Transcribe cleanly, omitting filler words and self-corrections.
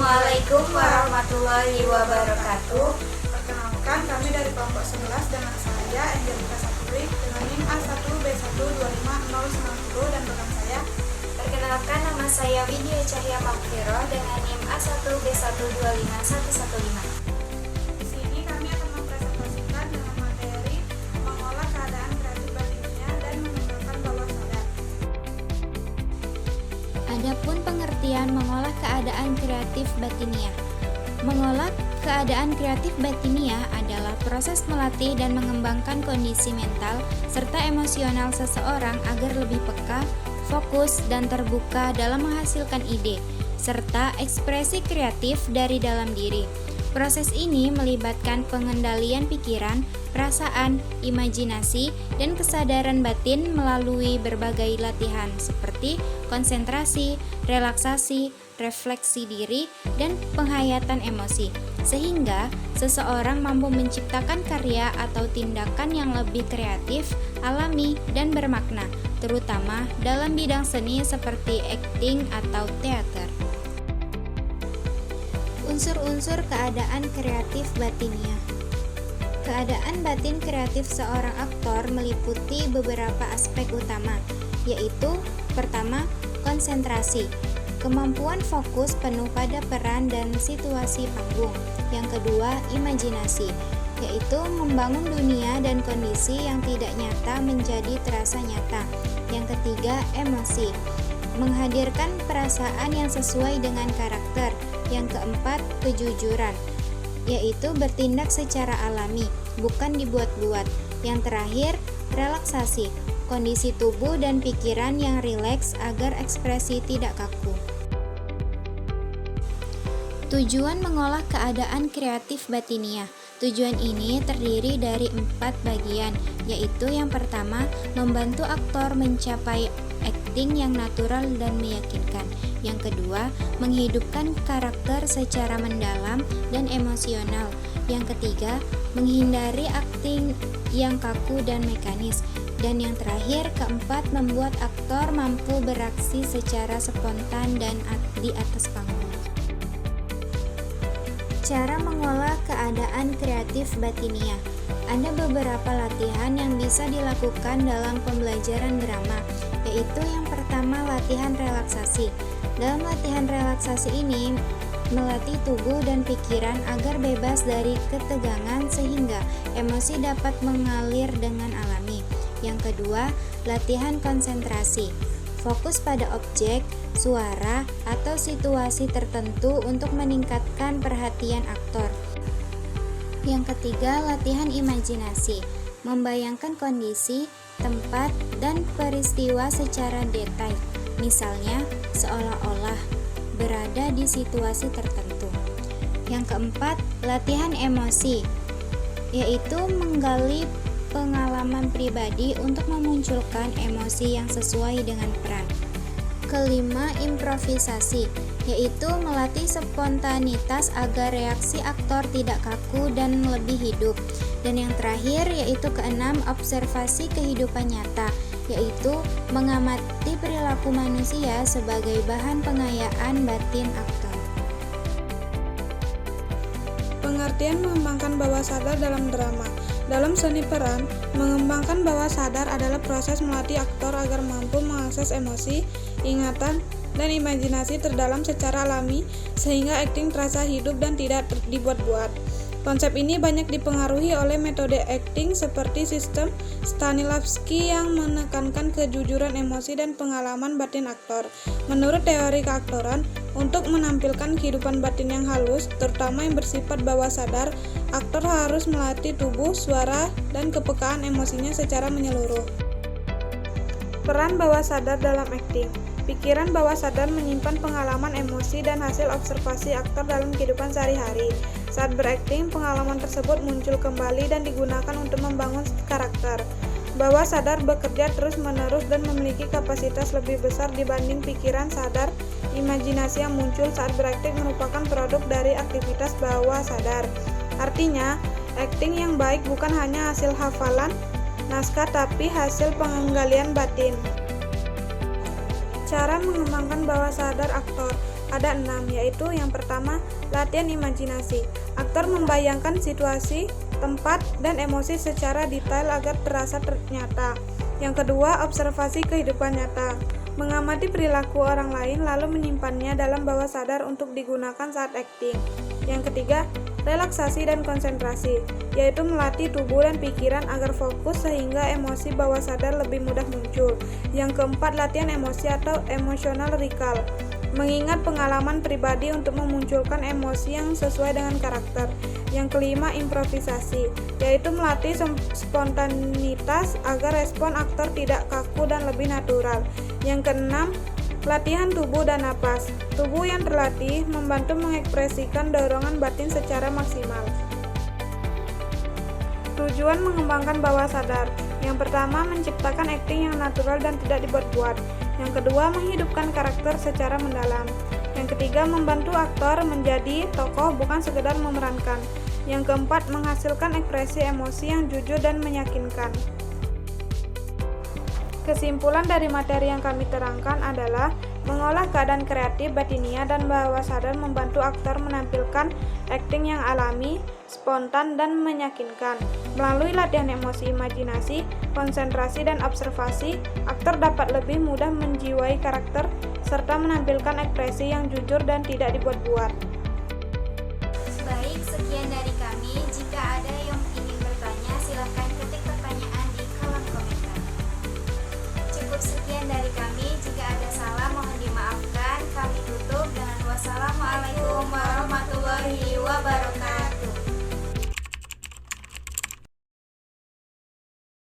Assalamualaikum warahmatullahi wabarakatuh. Perkenalkan, kami dari kelompok 11 dengan saya Angelika Sapuri dengan NIM A1B1259090 dan rekan saya. Perkenalkan, nama saya Widya Cahya Makfiroh dengan NIM A1B125115. Di sini kami akan mempresentasikan dengan materi mengolah keadaan kreatif batinnya dan mengembangkan bawah sadar. Adapun pengertian mengolah keadaan kreatif batiniah. Mengolah keadaan kreatif batiniah adalah proses melatih dan mengembangkan kondisi mental serta emosional seseorang agar lebih peka, fokus, dan terbuka dalam menghasilkan ide, serta ekspresi kreatif dari dalam diri. Proses ini melibatkan pengendalian pikiran, perasaan, imajinasi, dan kesadaran batin melalui berbagai latihan seperti konsentrasi, relaksasi, refleksi diri, dan penghayatan emosi, sehingga seseorang mampu menciptakan karya atau tindakan yang lebih kreatif, alami, dan bermakna, terutama dalam bidang seni seperti akting atau teater. Unsur-unsur keadaan kreatif batiniah. Keadaan batin kreatif seorang aktor meliputi beberapa aspek utama, yaitu pertama, konsentrasi, kemampuan fokus penuh pada peran dan situasi panggung. Yang kedua, imajinasi, yaitu membangun dunia dan kondisi yang tidak nyata menjadi terasa nyata. Yang ketiga, emosi, menghadirkan perasaan yang sesuai dengan karakter. Yang keempat, kejujuran, yaitu bertindak secara alami, bukan dibuat-buat. Yang terakhir, relaksasi, kondisi tubuh dan pikiran yang rileks agar ekspresi tidak kaku. Tujuan mengolah keadaan kreatif batiniah. Tujuan ini terdiri dari 4 bagian, yaitu yang pertama, membantu aktor mencapai akting yang natural dan meyakinkan. Yang kedua, menghidupkan karakter secara mendalam dan emosional. Yang ketiga, menghindari akting yang kaku dan mekanis. Dan yang terakhir, keempat, membuat aktor mampu beraksi secara spontan dan di atas panggung. Cara mengolah keadaan kreatif batiniah. Ada beberapa latihan yang bisa dilakukan dalam pembelajaran drama, yaitu yang pertama, latihan relaksasi. Dalam latihan relaksasi ini, melatih tubuh dan pikiran agar bebas dari ketegangan sehingga emosi dapat mengalir dengan alami. Yang kedua, latihan konsentrasi. Fokus pada objek, suara, atau situasi tertentu untuk meningkatkan perhatian aktor. Yang ketiga, latihan imajinasi. Membayangkan kondisi, tempat, dan peristiwa secara detail. Misalnya, seolah-olah berada di situasi tertentu. Yang keempat, latihan emosi, yaitu menggali pengalaman pribadi untuk memunculkan emosi yang sesuai dengan peran. Kelima, improvisasi, yaitu melatih spontanitas agar reaksi aktor tidak kaku dan lebih hidup. Dan yang terakhir yaitu keenam, observasi kehidupan nyata, yaitu mengamati perilaku manusia sebagai bahan pengayaan batin aktor. Pengertian mengembangkan bawah sadar dalam drama. Dalam seni peran, mengembangkan bawah sadar adalah proses melatih aktor agar mampu mengakses emosi, ingatan, dan imajinasi terdalam secara alami sehingga akting terasa hidup dan tidak dibuat-buat. Konsep ini banyak dipengaruhi oleh metode akting seperti sistem Stanislavski yang menekankan kejujuran emosi dan pengalaman batin aktor. Menurut teori keaktoran, untuk menampilkan kehidupan batin yang halus, terutama yang bersifat bawah sadar, aktor harus melatih tubuh, suara, dan kepekaan emosinya secara menyeluruh. Peran bawah sadar dalam akting. Pikiran bawah sadar menyimpan pengalaman emosi dan hasil observasi aktor dalam kehidupan sehari-hari. Saat berakting, pengalaman tersebut muncul kembali dan digunakan untuk membangun karakter. Bawah sadar bekerja terus-menerus dan memiliki kapasitas lebih besar dibanding pikiran sadar. Imajinasi yang muncul saat berakting merupakan produk dari aktivitas bawah sadar. Artinya, akting yang baik bukan hanya hasil hafalan naskah tapi hasil penggalian batin. Cara mengembangkan bawah sadar aktor. ada 6, yaitu yang pertama, latihan imajinasi. Aktor membayangkan situasi, tempat, dan emosi secara detail agar terasa nyata. Yang kedua, observasi kehidupan nyata. Mengamati perilaku orang lain lalu menyimpannya dalam bawah sadar untuk digunakan saat akting. Yang ketiga, relaksasi dan konsentrasi, yaitu melatih tubuh dan pikiran agar fokus sehingga emosi bawah sadar lebih mudah muncul. Yang keempat, latihan emosi atau emotional recall, mengingat pengalaman pribadi untuk memunculkan emosi yang sesuai dengan karakter. Yang kelima, improvisasi, yaitu melatih spontanitas agar respon aktor tidak kaku dan lebih natural. Yang keenam, latihan tubuh dan napas. Tubuh yang terlatih membantu mengekspresikan dorongan batin secara maksimal. Tujuan mengembangkan bawah sadar. Yang pertama, menciptakan akting yang natural dan tidak dibuat-buat. Yang kedua, menghidupkan karakter secara mendalam. Yang ketiga, membantu aktor menjadi tokoh bukan sekedar memerankan. Yang keempat, menghasilkan ekspresi emosi yang jujur dan meyakinkan. Kesimpulan dari materi yang kami terangkan adalah mengolah keadaan kreatif batinia dan bawah sadar membantu aktor menampilkan akting yang alami, spontan, dan meyakinkan. Melalui latihan emosi, imajinasi, konsentrasi, dan observasi, aktor dapat lebih mudah menjiwai karakter serta menampilkan ekspresi yang jujur dan tidak dibuat-buat. Baik, sekian dari kami. Jika ada yang ingin bertanya, silakan ketik pertanyaan di kolom komentar. Cukup sekian dari kami. Jika ada salah, mohon dimaafkan. Kami tutup dengan wassalamualaikum warahmatullahi wabarakatuh.